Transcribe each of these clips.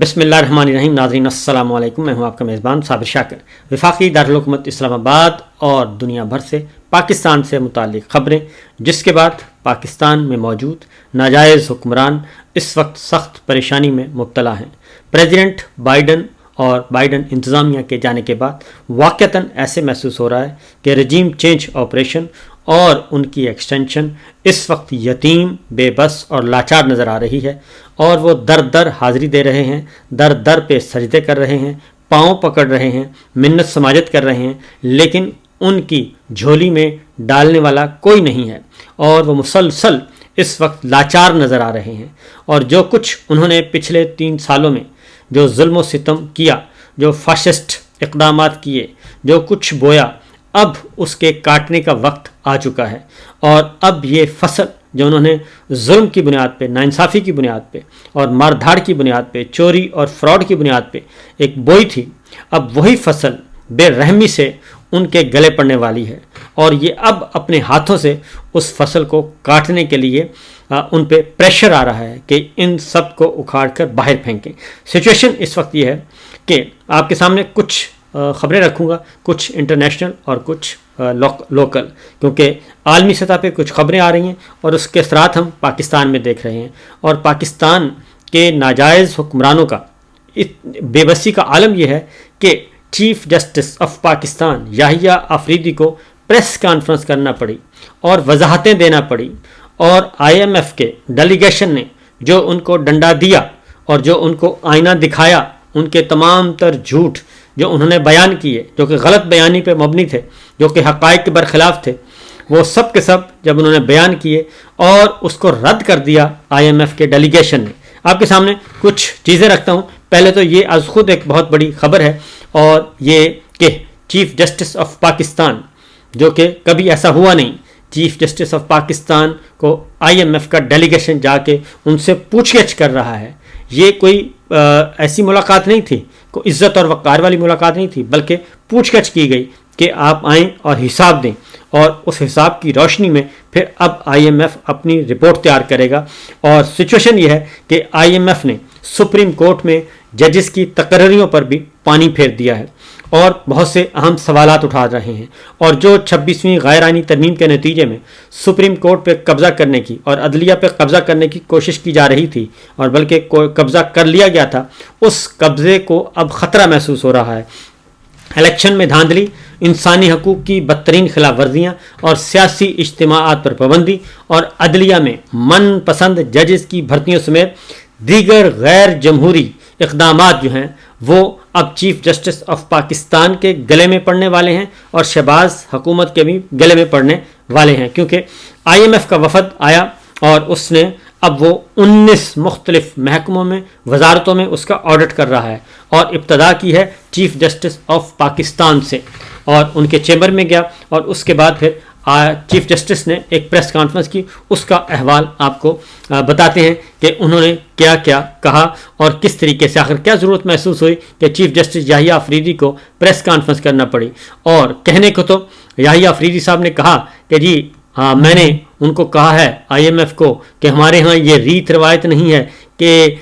بسم اللہ الرحمن الرحیم. ناظرین السلام علیکم. میں ہوں آپ کا میزبان صابر شاکر. وفاقی دارالحکومت اسلام آباد اور دنیا بھر سے پاکستان سے متعلق خبریں، جس کے بعد پاکستان میں موجود ناجائز حکمران اس وقت سخت پریشانی میں مبتلا ہیں. پریزیڈنٹ بائیڈن اور بائیڈن انتظامیہ کے جانے کے بعد واقعتاً ایسے محسوس ہو رہا ہے کہ رجیم چینج آپریشن اور ان کی ایکسٹینشن اس وقت یتیم، بے بس اور لاچار نظر آ رہی ہے، اور وہ در در حاضری دے رہے ہیں، در در پہ سجدے کر رہے ہیں، پاؤں پکڑ رہے ہیں، منت سماجت کر رہے ہیں، لیکن ان کی جھولی میں ڈالنے والا کوئی نہیں ہے، اور وہ مسلسل اس وقت لاچار نظر آ رہے ہیں. اور جو کچھ انہوں نے پچھلے 3 سالوں میں جو ظلم و ستم کیا، جو فاشسٹ اقدامات کیے، جو کچھ بویا، اب اس کے کاٹنے کا وقت آ چکا ہے. اور اب یہ فصل جو انہوں نے ظلم کی بنیاد پہ، ناانصافی کی بنیاد پہ اور مار دھاڑ کی بنیاد پہ، چوری اور فراڈ کی بنیاد پہ ایک بوئی تھی، اب وہی فصل بے رحمی سے ان کے گلے پڑنے والی ہے، اور یہ اب اپنے ہاتھوں سے اس فصل کو کاٹنے کے لیے ان پہ پریشر آ رہا ہے کہ ان سب کو اکھاڑ کر باہر پھینکیں. سچویشن اس وقت یہ ہے کہ آپ کے سامنے کچھ خبریں رکھوں گا، کچھ انٹرنیشنل اور کچھ لوکل، کیونکہ عالمی سطح پہ کچھ خبریں آ رہی ہیں اور اس کے اثرات ہم پاکستان میں دیکھ رہے ہیں. اور پاکستان کے ناجائز حکمرانوں کا بے بسی کا عالم یہ ہے کہ چیف جسٹس آف پاکستان یحییٰ آفریدی کو پریس کانفرنس کرنا پڑی اور وضاحتیں دینا پڑی، اور IMF کے ڈیلیگیشن نے جو ان کو ڈنڈا دیا اور جو ان کو آئینہ دکھایا، ان کے تمام تر جھوٹ جو انہوں نے بیان کیے، جو کہ غلط بیانی پہ مبنی تھے، جو کہ حقائق کے برخلاف تھے، وہ سب کے سب جب انہوں نے بیان کیے اور اس کو رد کر دیا IMF کے ڈیلیگیشن نے. آپ کے سامنے کچھ چیزیں رکھتا ہوں. پہلے تو یہ از خود ایک بہت بڑی خبر ہے، اور یہ کہ چیف جسٹس آف پاکستان، جو کہ کبھی ایسا ہوا نہیں، چیف جسٹس آف پاکستان کو IMF کا ڈیلیگیشن جا کے ان سے پوچھ گچھ کر رہا ہے. یہ کوئی ایسی ملاقات نہیں تھی، کوئی عزت اور وقار والی ملاقات نہیں تھی، بلکہ پوچھ گچھ کی گئی کہ آپ آئیں اور حساب دیں، اور اس حساب کی روشنی میں پھر اب IMF اپنی رپورٹ تیار کرے گا. اور سچویشن یہ ہے کہ IMF نے سپریم کورٹ میں ججز کی تقرریوں پر بھی پانی پھیر دیا ہے اور بہت سے اہم سوالات اٹھا رہے ہیں. اور جو 26ویں غیر آئینی ترمیم کے نتیجے میں سپریم کورٹ پہ قبضہ کرنے کی اور عدلیہ پہ قبضہ کرنے کی کوشش کی جا رہی تھی، اور بلکہ قبضہ کر لیا گیا تھا، اس قبضے کو اب خطرہ محسوس ہو رہا ہے. الیکشن میں دھاندلی، انسانی حقوق کی بدترین خلاف ورزیاں اور سیاسی اجتماعات پر پابندی، اور عدلیہ میں من پسند ججز کی بھرتیوں سمیت دیگر غیر جمہوری اقدامات جو ہیں وہ اب چیف جسٹس آف پاکستان کے گلے میں پڑنے والے ہیں، اور شہباز حکومت کے بھی گلے میں پڑنے والے ہیں، کیونکہ IMF کا وفد آیا اور اس نے اب وہ 19 مختلف محکموں میں، وزارتوں میں اس کا آڈٹ کر رہا ہے، اور ابتدا کی ہے چیف جسٹس آف پاکستان سے، اور ان کے چیمبر میں گیا، اور اس کے بعد پھر چیف جسٹس نے ایک پریس کانفرنس کی. اس کا احوال آپ کو بتاتے ہیں کہ انہوں نے کیا کیا کہا اور کس طریقے سے، آخر کیا ضرورت محسوس ہوئی کہ چیف جسٹس یحییٰ آفریدی کو پریس کانفرنس کرنا پڑی. اور کہنے کو تو یحییٰ آفریدی صاحب نے کہا کہ جی میں نے ان کو کہا ہے IMF کو کہ ہمارے ہاں یہ ریت روایت نہیں ہے کہ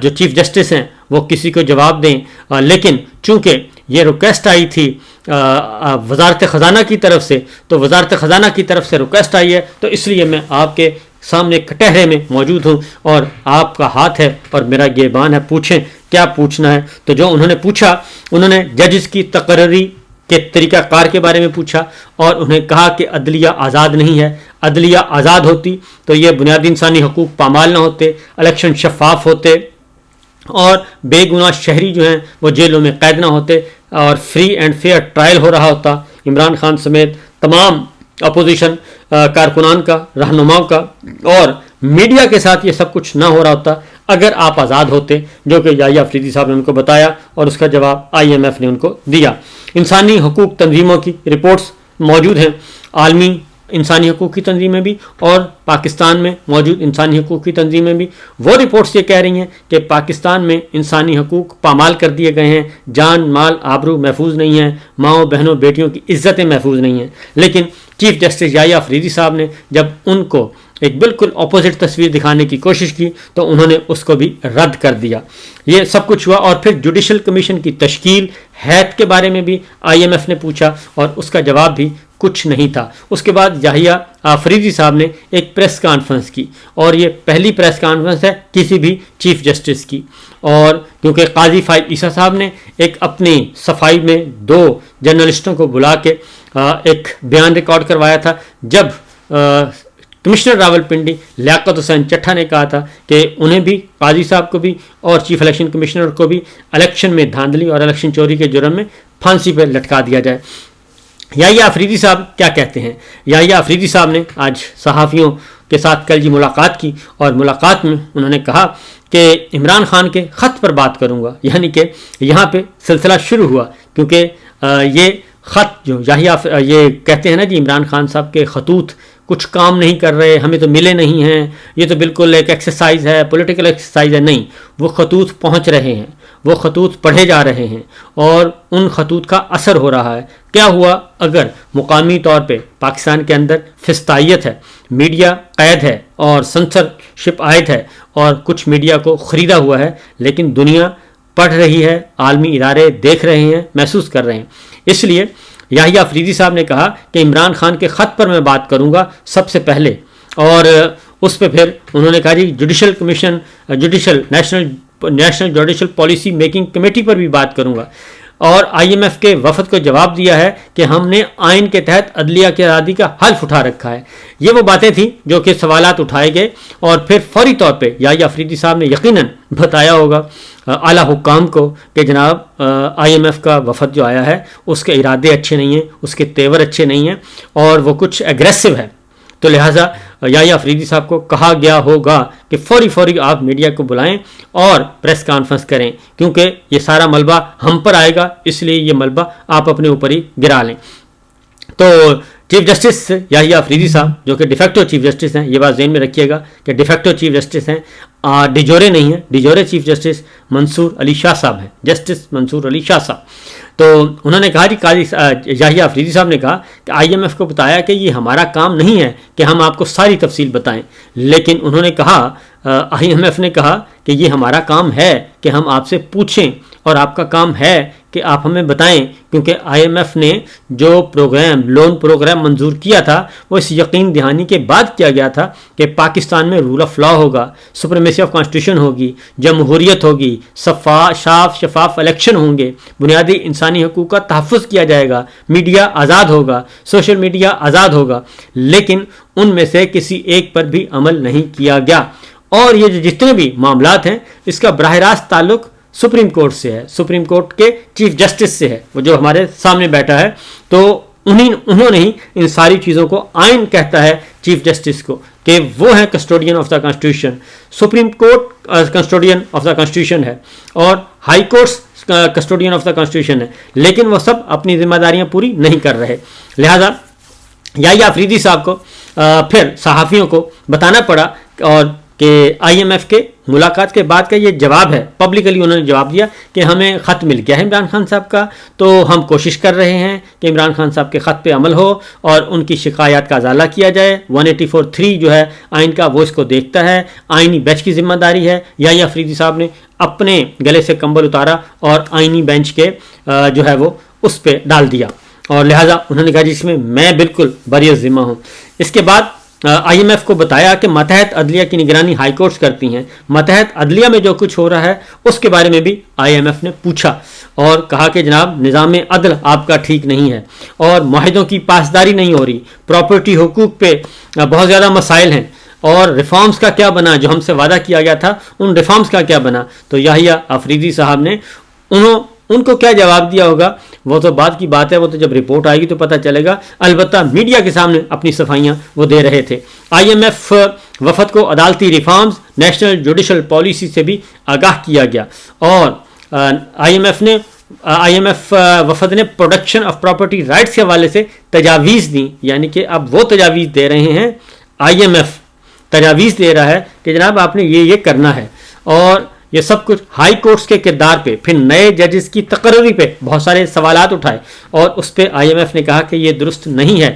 جو چیف جسٹس ہیں وہ کسی کو جواب دیں، لیکن چونکہ یہ ریکویسٹ آئی تھی وزارت خزانہ کی طرف سے، تو وزارت خزانہ کی طرف سے ریکویسٹ آئی ہے، تو اس لیے میں آپ کے سامنے کٹہرے میں موجود ہوں، اور آپ کا ہاتھ ہے اور میرا گریبان ہے، پوچھیں کیا پوچھنا ہے. تو جو انہوں نے پوچھا، انہوں نے ججز کی تقرری کے طریقہ کار کے بارے میں پوچھا، اور انہیں کہا کہ عدلیہ آزاد نہیں ہے. عدلیہ آزاد ہوتی تو یہ بنیادی انسانی حقوق پامال نہ ہوتے، الیکشن شفاف ہوتے، اور بے گناہ شہری جو ہیں وہ جیلوں میں قید نہ ہوتے، اور فری اینڈ فیئر ٹرائل ہو رہا ہوتا عمران خان سمیت تمام اپوزیشن کارکنان کا، رہنماؤں کا، اور میڈیا کے ساتھ یہ سب کچھ نہ ہو رہا ہوتا اگر آپ آزاد ہوتے، جو کہ یحییٰ آفریدی صاحب نے ان کو بتایا، اور اس کا جواب IMF نے ان کو دیا. انسانی حقوق تنظیموں کی رپورٹس موجود ہیں، عالمی انسانی حقوق کی تنظیمیں بھی اور پاکستان میں موجود انسانی حقوق کی تنظیمیں بھی. وہ رپورٹس یہ کہہ رہی ہیں کہ پاکستان میں انسانی حقوق پامال کر دیے گئے ہیں، جان مال آبرو محفوظ نہیں ہیں، ماؤں بہنوں بیٹیوں کی عزتیں محفوظ نہیں ہیں. لیکن چیف جسٹس یحییٰ آفریدی صاحب نے جب ان کو ایک بالکل اپوزٹ تصویر دکھانے کی کوشش کی تو انہوں نے اس کو بھی رد کر دیا. یہ سب کچھ ہوا اور پھر جوڈیشل کمیشن کی تشکیل ہیت کے بارے میں بھی آئی ایم ایف نے پوچھا اور اس کا جواب بھی کچھ نہیں تھا. اس کے بعد یحییٰ آفریدی صاحب نے ایک پریس کانفرنس کی اور یہ پہلی پریس کانفرنس ہے کسی بھی چیف جسٹس کی. اور کیونکہ قاضی فائد عیسیٰ صاحب نے ایک اپنی صفائی میں 2 جرنلسٹوں کو بلا کے ایک بیان ریکارڈ کروایا تھا جب کمشنر راولپنڈی لیاقت حسین چٹھا نے کہا تھا کہ انہیں بھی قاضی صاحب کو بھی اور چیف الیکشن کمشنر کو بھی الیکشن میں دھاندلی اور الیکشن چوری کے جرم میں پھانسی پہ لٹکا دیا جائے. یحییٰ آفریدی صاحب کیا کہتے ہیں؟ یحییٰ آفریدی صاحب نے آج صحافیوں کے ساتھ کل ملاقات کی اور ملاقات میں انہوں نے کہا کہ عمران خان کے خط پر بات کروں گا. یعنی کہ یہاں پہ سلسلہ شروع ہوا کیونکہ یہ خط جو یحییٰ یہ کہتے ہیں نا جی عمران خان صاحب کے خطوط کچھ کام نہیں کر رہے، ہمیں تو ملے نہیں ہیں، یہ تو بالکل ایک ایکسرسائز ہے، پولیٹیکل ایکسرسائز ہے. نہیں، وہ خطوط پہنچ رہے ہیں، وہ خطوط پڑھے جا رہے ہیں اور ان خطوط کا اثر ہو رہا ہے. کیا ہوا اگر مقامی طور پہ پاکستان کے اندر فسطائیت ہے، میڈیا قید ہے اور سنسرشپ عائد ہے اور کچھ میڈیا کو خریدا ہوا ہے، لیکن دنیا پڑھ رہی ہے، عالمی ادارے دیکھ رہے ہیں، محسوس کر رہے ہیں. اس لیے یحییٰ آفریدی صاحب نے کہا کہ عمران خان کے خط پر میں بات کروں گا سب سے پہلے، اور اس پہ پھر انہوں نے کہا جی judicial commission national judicial policy making committee پر بھی بات کروں گا. اور آئی ایم ایف کے وفد کو جواب دیا ہے کہ ہم نے آئین کے تحت عدلیہ کی آزادی کا حلف اٹھا رکھا ہے. یہ وہ باتیں تھیں جو کہ سوالات اٹھائے گئے اور پھر فوری طور پہ یحییٰ آفریدی صاحب نے یقیناً بتایا ہوگا اعلیٰ حکام کو کہ جناب آئی ایم ایف کا وفد جو آیا ہے اس کے ارادے اچھے نہیں ہیں، اس کے تیور اچھے نہیں ہیں اور وہ کچھ ایگریسو ہے. تو لہٰذا یحییٰ آفریدی صاحب کو کہا گیا ہوگا کہ فوری آپ میڈیا کو بلائیں اور پریس کانفرنس کریں کیونکہ یہ سارا ملبہ ہم پر آئے گا، اس لیے یہ ملبہ آپ اپنے اوپر ہی گرا لیں. تو چیف جسٹس یحییٰ آفریدی صاحب جو کہ ڈیفیکٹو چیف جسٹس ہیں، یہ بات ذہن میں رکھیے گا کہ ڈیفیکٹو چیف جسٹس ہیں، ڈیجورے نہیں ہیں. ڈیجورے چیف جسٹس منصور علی شاہ صاحب ہیں، جسٹس منصور علی شاہ صاحب. تو انہوں نے کہا جی قاضی یحییٰ آفریدی صاحب نے کہا کہ آئی ایم ایف کو بتایا کہ یہ ہمارا کام نہیں ہے کہ ہم آپ کو ساری تفصیل بتائیں، لیکن انہوں نے کہا آئی ایم ایف نے کہا کہ یہ ہمارا کام ہے کہ ہم آپ سے پوچھیں اور آپ کا کام ہے کہ آپ ہمیں بتائیں، کیونکہ آئی ایم ایف نے جو لون پروگرام منظور کیا تھا وہ اس یقین دہانی کے بعد کیا گیا تھا کہ پاکستان میں رول آف لا ہوگا، سپریمیسی آف کانسٹیٹیوشن ہوگی، جمہوریت ہوگی، شفاف الیکشن ہوں گے، بنیادی انسانی حقوق کا تحفظ کیا جائے گا، میڈیا آزاد ہوگا، سوشل میڈیا آزاد ہوگا. لیکن ان میں سے کسی ایک پر بھی عمل نہیں کیا گیا. اور یہ جتنے بھی معاملات ہیں اس کا براہ راست تعلق سپریم کورٹ سے ہے، سپریم کورٹ کے چیف جسٹس سے ہے، وہ جو ہمارے سامنے بیٹھا ہے. تو انہوں نے ہی ان ساری چیزوں کو آئین کہتا ہے چیف جسٹس کو کہ وہ ہیں custodian of the constitution. Supreme court custodian of the constitution ہے اور high courts custodian of the constitution ہے، لیکن وہ سب اپنی ذمہ داریاں پوری نہیں کر رہے. لہذا یحییٰ آفریدی صاحب کو پھر صحافیوں کو بتانا پڑا اور کہ آئی ایم ایف کے ملاقات کے بعد کا یہ جواب ہے. پبلکلی انہوں نے جواب دیا کہ ہمیں خط مل گیا ہے عمران خان صاحب کا، تو ہم کوشش کر رہے ہیں کہ عمران خان صاحب کے خط پہ عمل ہو اور ان کی شکایات کا ازالہ کیا جائے. 184(3) جو ہے آئین کا وہ اس کو دیکھتا ہے، آئینی بینچ کی ذمہ داری ہے. یحییٰ آفریدی صاحب نے اپنے گلے سے کمبل اتارا اور آئینی بینچ کے جو ہے وہ اس پہ ڈال دیا اور لہٰذا انہوں نے کہا جس میں میں بالکل بری ذمہ ہوں. اس کے بعد آئی ایم ایف کو بتایا کہ ماتحت عدلیہ کی نگرانی ہائی کورٹس کرتی ہیں. ماتحت عدلیہ میں جو کچھ ہو رہا ہے اس کے بارے میں بھی آئی ایم ایف نے پوچھا اور کہا کہ جناب نظام عدل آپ کا ٹھیک نہیں ہے اور معاہدوں کی پاسداری نہیں ہو رہی، پراپرٹی حقوق پہ بہت زیادہ مسائل ہیں اور ریفارمز کا کیا بنا، جو ہم سے وعدہ کیا گیا تھا ان ریفارمز کا کیا بنا. تو یحییٰ آفریدی صاحب نے ان کو کیا جواب دیا ہوگا وہ تو بعد کی بات ہے، وہ تو جب رپورٹ آئے گی تو پتہ چلے گا. البتہ میڈیا کے سامنے اپنی صفائیاں وہ دے رہے تھے. آئی ایم ایف وفد کو عدالتی ریفارمز، نیشنل جوڈیشل پالیسی سے بھی آگاہ کیا گیا اور آئی ایم ایف وفد نے پروٹیکشن آف پراپرٹی رائٹس کے حوالے سے تجاویز دی. یعنی کہ اب وہ تجاویز دے رہے ہیں، آئی ایم ایف تجاویز دے رہا ہے کہ جناب آپ نے یہ کرنا ہے. اور یہ سب کچھ ہائی کورٹس کے کردار پہ، پھر نئے ججز کی تقرری پہ بہت سارے سوالات اٹھائے اور اس پہ آئی ایم ایف نے کہا کہ یہ درست نہیں ہے.